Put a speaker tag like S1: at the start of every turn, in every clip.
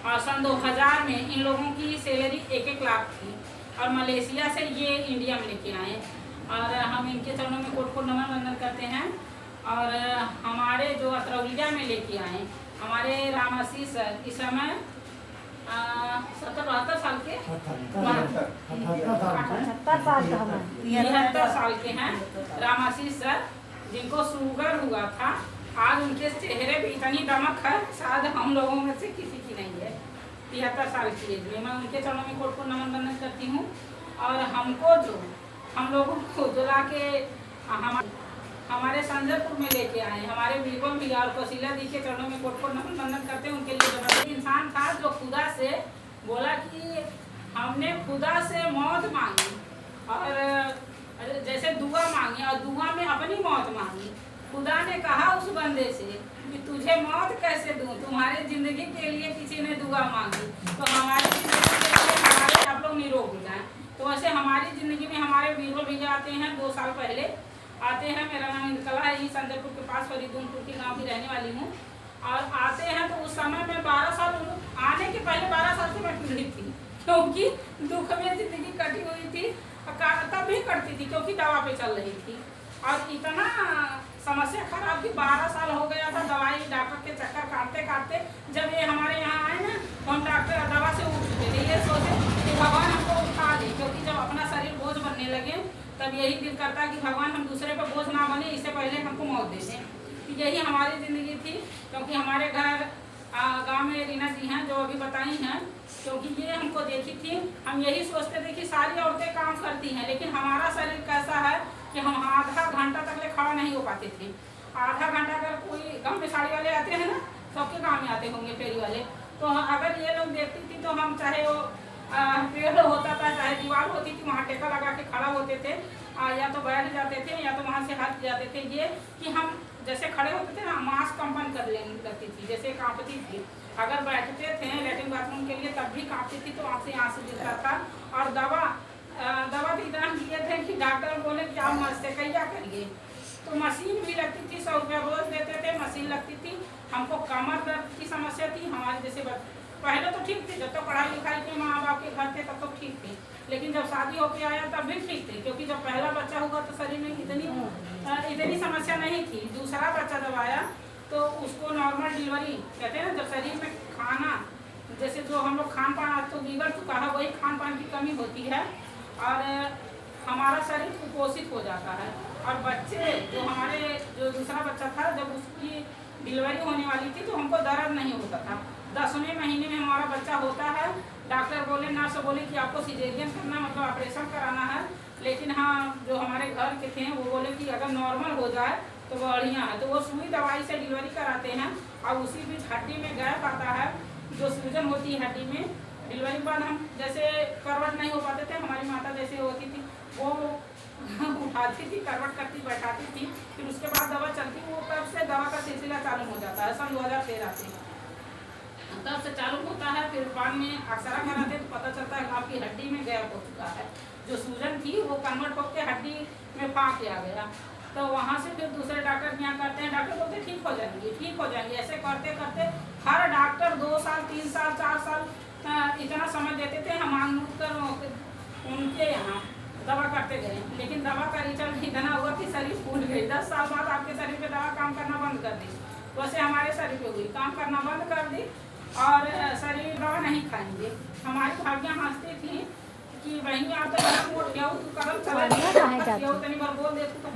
S1: और सन 2000 में इन लोगों की सैलरी 1-1 लाख थी और मलेशिया से ये इंडिया में लेके आए और हम इनके चरणों में कोट नमन वंदन करते हैं। और हमारे जो अतरौलिया में लेके आए हमारे रामासी सर इस समय 70-72 साल के 73 साल के हैं रामासी सर, जिनको शुगर हुआ था। आज उनके चेहरे पे इतनी दमक है शायद हम लोगों में से किसी की नहीं है। 73 साल की एज में मैं उनके चरणों में कोट नमन वंदन करती हूँ। और हमको जो हम लोगों को जो ला के हमारे संजयपुर में लेके आए हमारे बीरबल भैया और कौशिला दी के चरणों में कोट नमन वंदन करते हैं। उनके लिए जबरदस्त इंसान था जो खुदा से बोला कि हमने खुदा से मौत मांगी और जैसे दुआ मांगी और दुआ में अपनी मौत मांगी। खुदा ने कहा उस बंदे से कि तुझे मौत कैसे दूं, तुम्हारी जिंदगी के लिए किसी ने दुआ मांगी तो हमारी जिंदगी के लिए हमारे आप लोग निरोग हो जाए। तो वैसे हमारी ज़िंदगी में हमारे बीरबल भैया आते हैं 2 साल पहले आते हैं। मेरा नाम इंद्रकला है, संजयपुर के पास फरीदुनपुर की गांव की रहने वाली हूँ। और आते हैं तो उस समय में 12 साल आने के पहले 12 साल से मैं पीड़ित थी क्योंकि दुख में ज़िंदगी कटी हुई थी। तब भी कटती थी क्योंकि दवा पे चल रही थी और इतना समस्या खराब कि 12 साल हो गया था दवाई डॉक्टर के चक्कर काटते काटते। जब ये हमारे यहाँ आए ना तो हम डॉक्टर दवा से उठ चुके थे। ये सोचे कि भगवान हमको उठा दे, क्योंकि जब अपना शरीर बोझ बनने लगे तब यही दिल करता कि भगवान हम दूसरे पर बोझ ना बने, इससे पहले हमको मौत दे दें। यही हमारी ज़िंदगी थी। क्योंकि हमारे घर गांव में रीना जी हैं जो अभी बताई हैं, क्योंकि ये हमको देखी थी। हम यही सोचते थे कि सारी औरतें काम करती हैं लेकिन हमारा शरीर कैसा है कि हम आधा घंटा तक ले खड़ा नहीं हो पाते थे। आधा घंटा अगर कोई गांव में साड़ी वाले आते हैं ना, सबके गांव में आते होंगे फेरी वाले, तो अगर ये लोग देखती थी तो हम चाहे वो पेड़ होता था चाहे दीवार होती थी वहाँ टेका लगा के खड़ा होते थे या तो बैठ जाते थे या तो वहाँ से हट जाते थे। ये कि हम जैसे खड़े होते थे ना मांस कंपन कर लेने लगती थी, जैसे कांपती थी। अगर बैठते थे लेटरिन बाथरूम के लिए तब भी कांपती थी तो आँख से आंसू गिरता था। और दवा भी इतना किए थे कि डॉक्टर बोले कि आप सेकैया करिए तो मशीन भी लगती थी। 100 रुपया रोज देते थे, मशीन लगती थी। हमको कमर दर्द की समस्या थी हमारे जैसे पहले तो ठीक थी, जब तक पढ़ाई लिखाई के माँ बाप के घर थे तब तो ठीक थी, लेकिन जब शादी होके आया तब भी ठीक थी क्योंकि जब पहला बच्चा हुआ तो शरीर में इतनी समस्या नहीं थी। दूसरा बच्चा जब आया तो उसको नॉर्मल डिलीवरी कहते हैं ना, जब शरीर में खाना जैसे जो हम लोग खान पान आज तो बिगड़ चुका है वही खान पान की कमी होती है और हमारा शरीर कुपोषित हो जाता है। और बच्चे जो दूसरा बच्चा था जब उसकी डिलीवरी होने वाली थी तो हमको दर्द नहीं होता था। 10वें महीने में हमारा बच्चा होता है, डॉक्टर बोले नर्स बोले कि आपको सिजेरियन करना मतलब ऑपरेशन कराना है। लेकिन हाँ जो हमारे घर के थे वो बोले कि अगर नॉर्मल हो जाए तो बढ़िया है, तो वो सुई दवाई से डिलीवरी कराते हैं। और उसी बीच हड्डी में गैप आता है, जो सूजन होती है हड्डी में। डिलीवरी के बाद हम जैसे करवट नहीं हो पाते थे, हमारी माता जैसे होती थी वो उठाती थी करवट करती बैठाती थी, फिर उसके बाद दवा चलती, वो तब से दवा का सिलसिला चालू हो जाता है। सन 2013 से तब से चालू होता है। फिर बाद में अक्सरा कराते तो पता चलता है आपकी हड्डी में गैप हो चुका है, जो सूजन थी वो कन्वर्ट होकर हड्डी में फाँक आ गया। तो वहाँ से फिर दूसरे डॉक्टर यहाँ करते हैं, डॉक्टर बोलते ठीक हो जाएंगे ठीक हो जाएंगे। ऐसे करते करते हर डॉक्टर 2 साल 3 साल 4 साल इतना समय देते थे। हम मांग कर उनके यहाँ दवा करते गए, लेकिन दवा का रिजल्ट इतना हुआ कि शरीर फूल गई। 10 साल बाद आपके शरीर पे दवा काम करना बंद कर दी, वैसे हमारे शरीर पे हुई काम करना बंद कर दी और शरीर दवा नहीं खाएंगे। हमारी भाग्य हंसती थी कि बहनी आप तो कदम चला तनी बार बोल देती तो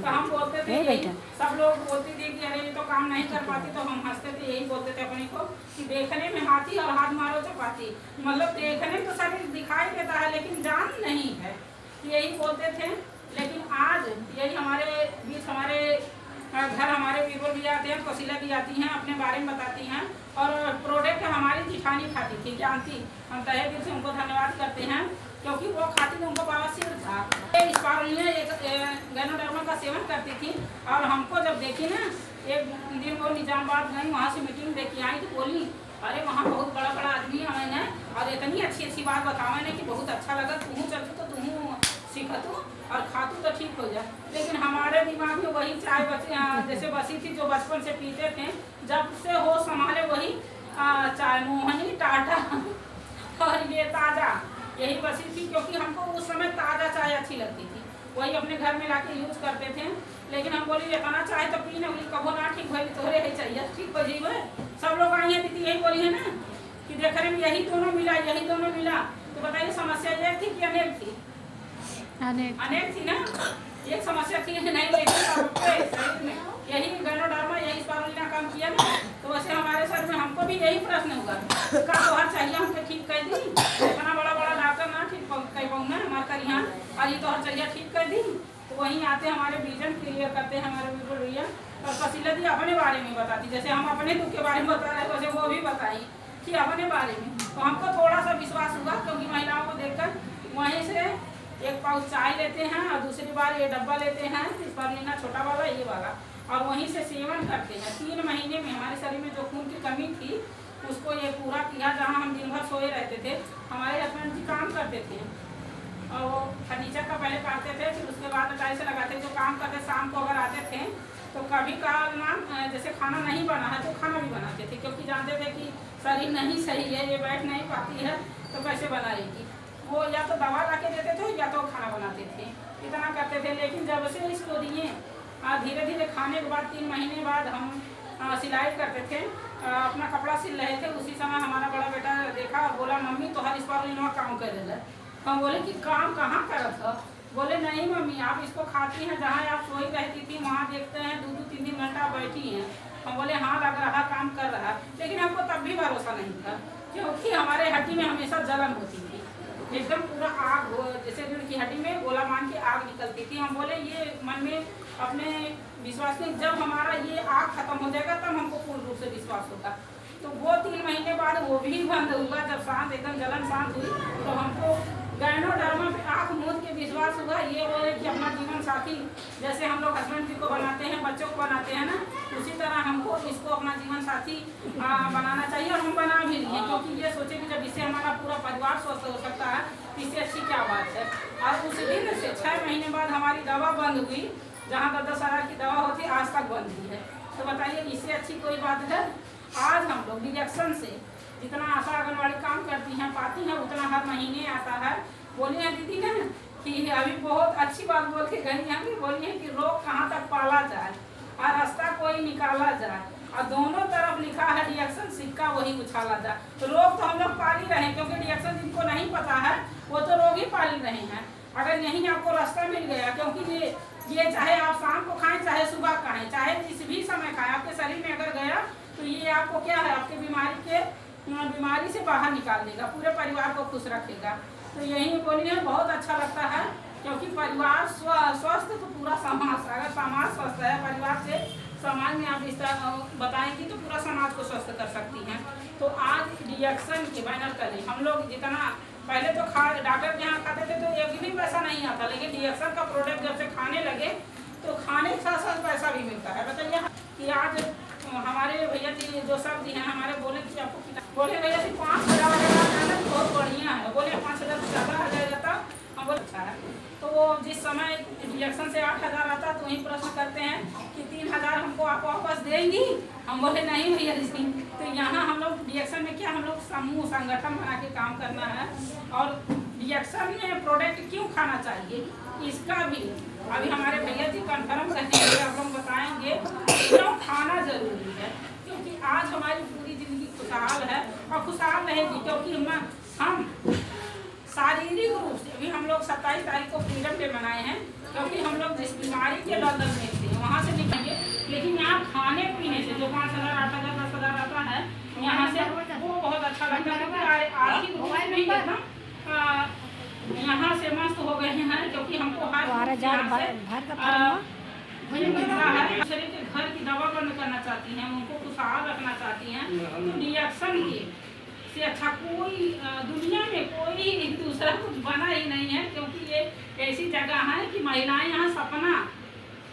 S1: हम बोलते थे, सब लोग बोलते थे कि अरे ये तो काम नहीं कर पाती, तो हम हंसते थे यही बोलते थे अपने को कि देखने में हाथी और हाथ मारो चपाती, मतलब देखने तो शरीर दिखाई देता है लेकिन जान नहीं है, यही बोलते थे। लेकिन आज यही हमारे बीच हमारे घर हमारे बीरबल भी आते हैं, कौशिला भी आती हैं, अपने बारे में बताती हैं। और प्रोडक्ट हमारी जिठानी खाती थी जानती, हम तहे दिल से उनको धन्यवाद करते हैं क्योंकि वो खाती थी, उनको बवासीर था। स्पारुलिना एक गैनोडर्मा का सेवन करती थी और हमको जब देखी ना एक दिन वो निजामाबाद गई, वहाँ से मीटिंग देखी आई तो बोली अरे वहाँ बहुत बड़ा बड़ा आदमी है मैंने और इतनी अच्छी अच्छी बात बतावा ने कि बहुत अच्छा लगा, तू चलती तो तू सीखतू और खातू तो ठीक हो जाए। लेकिन हमारे दिमाग में वही चाय जैसे बसी थी जो बचपन से पीते थे, जब से हो संभाले वही चाय है, मोहनी, टाटा और ये ताज़ा, यही बसी थी, क्योंकि हमको उस समय ताज़ा चाय अच्छी लगती थी, वही अपने घर में लाके यूज़ करते थे। लेकिन हम बोली इतना चाय तो पी न कबो ना ठीक भई तोहरे ही चाहिए ठीक हो जीव। सब लोग आई हैं दीदी यही बोली है ना कि देख रहे यही दोनों मिला, यही दोनों मिला। तो बताइए समस्या ये थी कि अनेक थी? अनेक थी ना। एक समस्या थी नहीं, लेकिन शरीर में यही गैनोडर्मा, यही स्पारुलिना काम किया ना, तो वैसे हमारे शरीर में हमको भी यही प्रश्न हुआ का तोहर चाहिए हमको ठीक कर दी, इतना बड़ा बड़ा डॉक्टर ना ठीक कर पाऊँ ना हमारे यहाँ, और ये तोहर चाहिए ठीक कर दी। तो वहीं आते हमारे विजन क्लियर करते हैं हमारे बिल्कुल भैया, और फसीला दी अपने बारे में बताती, जैसे हम अपने दुख के बारे में बता रहे हैं वैसे वो भी बताई कि अपने बारे में। तो हमको थोड़ा सा विश्वास हुआ, क्योंकि महिलाओं को देखकर वहीं से एक पाउच चाय लेते हैं और दूसरी बार ये डब्बा लेते हैं स्पारुलिना छोटा वाला ये वाला, और वहीं से सेवन करते हैं। 3 महीने में हमारे शरीर में जो खून की कमी थी उसको ये पूरा किया। जहाँ हम दिन भर सोए रहते थे, हमारे हस्बैंड जी काम करते थे और वो फर्नीचर का पहले काटते थे, फिर उसके बाद टाइल्स लगाते, जो काम करते शाम को अगर आते थे तो कभी कभार ना जैसे खाना नहीं बना है तो खाना भी बनाते थे, क्योंकि जानते थे कि शरीर नहीं सही है, ये बैठ नहीं पाती है तो कैसे बना रहेगी। वो या तो दवा ला के देते थे या तो खाना बनाते थे, इतना करते थे। लेकिन जब से इसको दिए धीरे धीरे खाने के बाद 3 महीने बाद हम सिलाई करते थे, अपना कपड़ा सिल रहे थे, उसी समय हमारा बड़ा बेटा देखा और बोला मम्मी तो हर स्पारुलिना काम कर रहे। हम बोले कि काम कहाँ करत है? बोले नहीं मम्मी आप इसको खाती हैं, जहाँ आप सोई रहती थी वहाँ देखते हैं 2-3 घंटा बैठी हैं। हम बोले हाँ लग रहा काम कर रहा, लेकिन हमको तब भी भरोसा नहीं था, क्योंकि हमारे हड्डी में हमेशा जलन होती थी, एकदम पूरा आग जैसे रीढ़ की हड्डी में गोला मान के आग निकलती थी। हम बोले ये मन में अपने विश्वास नहीं, जब हमारा ये आग खत्म हो जाएगा तब हमको पूर्ण रूप से विश्वास होगा। तो वो 3 महीने बाद वो भी बंद हुआ। जब शांत एकदम जलन शांत हुई तो हमको गैनोडर्मा पे आँख मूंद के विश्वास हुआ। ये वो है कि अपना जीवन साथी जैसे हम लोग हस्बैंड जी को बनाते हैं, बच्चों को बनाते हैं ना, उसी तरह हमको इसको अपना जीवन साथी बनाना चाहिए, और हम बना भी लिए, क्योंकि ये सोचे कि जब इससे हमारा पूरा परिवार स्वस्थ हो सकता है इससे अच्छी क्या बात है। और उस दिन से 6 महीने बाद हमारी दवा बंद हुई, जहाँ 10-10 हज़ार की दवा होती आज तक बंद हुई है। तो बताइए इससे अच्छी कोई बात है? आज हम लोग डिडक्शन से जितना आशा आंगनबाड़ी काम करती हैं पाती हैं उतना हर महीने आता है। बोली हैं दीदी ना कि अभी बहुत अच्छी बात बोल के गई हैं, बोली हैं कि रोग कहाँ तक पाला जाए और रास्ता कोई निकाला जाए, और दोनों तरफ लिखा है डिडक्शन सिक्का वही उछाला जाए। तो रोग तो हम लोग पाल ही रहे हैं, क्योंकि डिडक्शन जिनको नहीं पता है वो तो रोग ही पाल रहे हैं। अगर यहीं आपको रास्ता मिल गया, क्योंकि ये चाहे आप शाम को खाएं चाहे सुबह खाएं चाहे जिस भी समय खाएं, आपके शरीर में अगर गया तो ये आपको क्या है, आपके बीमारी से बाहर निकाल देगा, पूरे परिवार को खुश रखेगा। तो यही बोलिए बहुत अच्छा लगता है, क्योंकि परिवार स्वस्थ तो पूरा समाज, अगर समाज स्वस्थ है परिवार से समाज में आप इस तरह बताएंगी तो पूरा समाज को स्वस्थ कर सकती हैं। तो आज डिडक्शन के बैनर करें हम लोग जितना पहले तो डॉक्टर के यहाँ खाते थे तो एक भी पैसा नहीं आता, लेकिन डिडक्शन का प्रोडक्ट जब से खाने लगे तो खाने के साथ साथ पैसा भी मिलता है। बताइए कि आज हमारे भैया जी जो सब जी हैं हमारे बोले कि आपको बोले भैया जी 5,000 जाना बहुत बढ़िया है, बोले 5,000 से ज़्यादा आ जाएगा। हम बोले अच्छा है। तो वो जिस समय डिडक्शन से 8,000 आता तो वही प्रश्न करते हैं कि 3,000 हमको आप वापस देंगी? हम बोले नहीं भैया जी। तो यहाँ हम लोग डिडक्शन में क्या हम लोग समूह संगठन बना के काम करना है, और डिडक्शन में प्रोडक्ट क्यों खाना चाहिए इसका भी अभी हमारे भैया जी कन्फर्म रहेंगे, आप लोग बताएंगे क्यों खाना जरूरी है। क्योंकि आज हमारी पूरी जिंदगी खुशहाल है और खुशहाल रहेगी, क्योंकि हम शारीरिक रूप से अभी हम लोग 27 तारीख को फ्रीडम डे मनाए हैं, क्योंकि हम लोग जिस बीमारी के दलदल में थे वहाँ से निकलेंगे। लेकिन यहाँ खाने पीने से जो 5,000, 8,000, 10,000 आता है यहाँ से वो बहुत अच्छा लगता है, क्योंकि आर्थिक रूप से भी एकदम यहाँ से मस्त हो गए हैं, क्योंकि हमको हर शरीर के घर की दवा बंद करना चाहती हैं, उनको खुशहाल रखना चाहती हैं। तो डिडक्शन के से अच्छा कोई दुनिया में कोई दूसरा कुछ बना ही नहीं है, क्योंकि ये ऐसी जगह है कि महिलाएं यहाँ सपना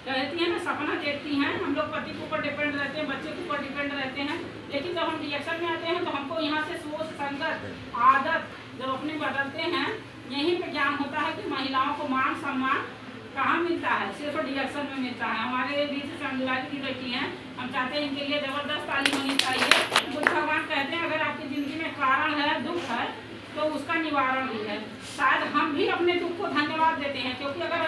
S1: कहती हैं ना, सपना देखती हैं। हम लोग पति के ऊपर डिपेंड रहते हैं, बच्चे के ऊपर डिपेंड रहते हैं, लेकिन जब हम डिडक्शन में आते हैं तो हमको यहाँ से सोच संगत आदत जब अपने बदलते हैं, यहीं पे ज्ञान होता है कि महिलाओं को मान सम्मान कहाँ मिलता है, सिर्फ डिडक्शन में मिलता है। हमारे बीच संगवारी की लड़की हैं, हम चाहते हैं इनके लिए जबरदस्त तालीम होनी चाहिए। बुद्ध भगवान कहते हैं अगर आपकी हैं, क्योंकि अगर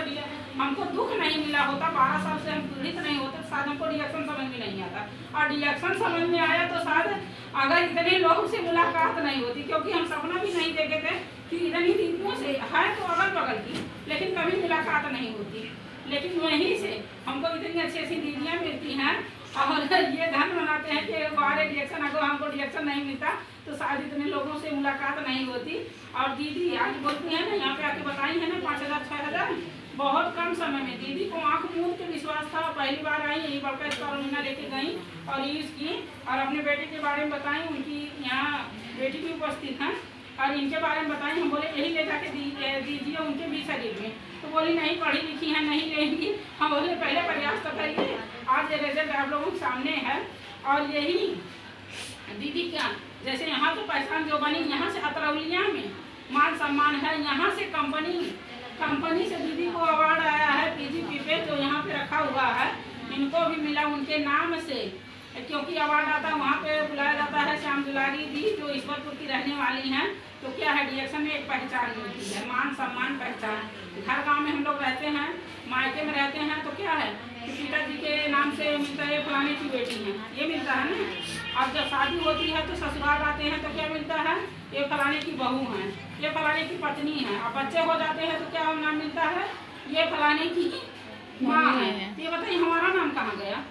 S1: हमको दुख नहीं मिला होता, 12 साल से हम पीड़ित नहीं होते, तो शायद हमको रिएक्शन समझ में नहीं आता। और रिएक्शन समझ में आया तो शायद अगर इतने लोगों से मुलाकात नहीं होती, क्योंकि हम सपना भी नहीं देखे थे कि इतनी दीदियों से है तो अगल बगल की, लेकिन कभी मुलाकात नहीं होती। लेकिन वहीं से हमको इतनी अच्छी अच्छी दीदियाँ मिलती हैं और ये धन बनाते हैं कि बारे रिएक्शन, अगर हमको रिएक्शन नहीं मिलता तो शायद इतने लोगों से मुलाकात नहीं होती। और दीदी आज बोलती है ना, यहाँ पे आके बताई है ना 5000 6000, बहुत कम समय में दीदी को आंख मूंद के विश्वास था। पहली बार आई, यही बड़का स्कॉलर लेके गई और यूज़ की और अपने बेटे के बारे में बताई। उनकी यहाँ बेटी भी उपस्थित है और इनके बारे में बताई। हम बोले यही ले जाके दीजिए उनके भी शरीर में, तो बोली नहीं पढ़ी लिखी है, नहीं लेंगी। हम बोले पहले प्रयास तो करिए, आज ये रिजल्ट आप लोगों के सामने है। और यही दीदी क्या, जैसे यहाँ तो पहचान जो बनी, यहाँ से अतरौलिया में मान सम्मान है, यहाँ से कंपनी से दीदी को अवार्ड आया है PGP पे, जो यहाँ पे रखा हुआ है, इनको भी मिला उनके नाम से, क्योंकि अवार्ड आता है वहाँ पे बुलाया जाता है। श्याम दुलारी दी जो ईश्वरपुर की रहने वाली हैं, तो क्या है रिएक्शन में एक पहचान मिलती है, मान सम्मान पहचान। हर गांव में हम लोग रहते हैं, मायके में रहते हैं, तो क्या है कि पिताजी के नाम से मिलता है फलाने की बेटी है, ये मिलता है ना। और जब शादी होती है तो ससुराल आते हैं तो क्या मिलता है, ये फलाने की बहू है, ये फलाने की पत्नी है। और बच्चे हो जाते हैं तो क्या नाम मिलता है, ये फलाने की माँ है। ये बताइए हमारा नाम कहाँ गया,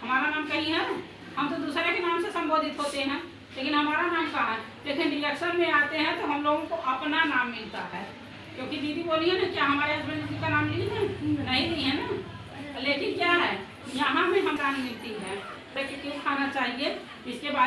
S1: हमारा नाम कहीं है? हम तो दूसरे के नाम से संबोधित होते हैं, लेकिन हमारा नाम कहाँ है? लेकिन रिएक्शन में आते हैं तो हम लोगों को अपना नाम मिलता है, क्योंकि दीदी बोली है ना क्या हमारे हस्बैंड जी का नाम ली है, नहीं ली है ना। लेकिन क्या है यहाँ में हम दान मिलती है, क्यों खाना चाहिए इसके बारे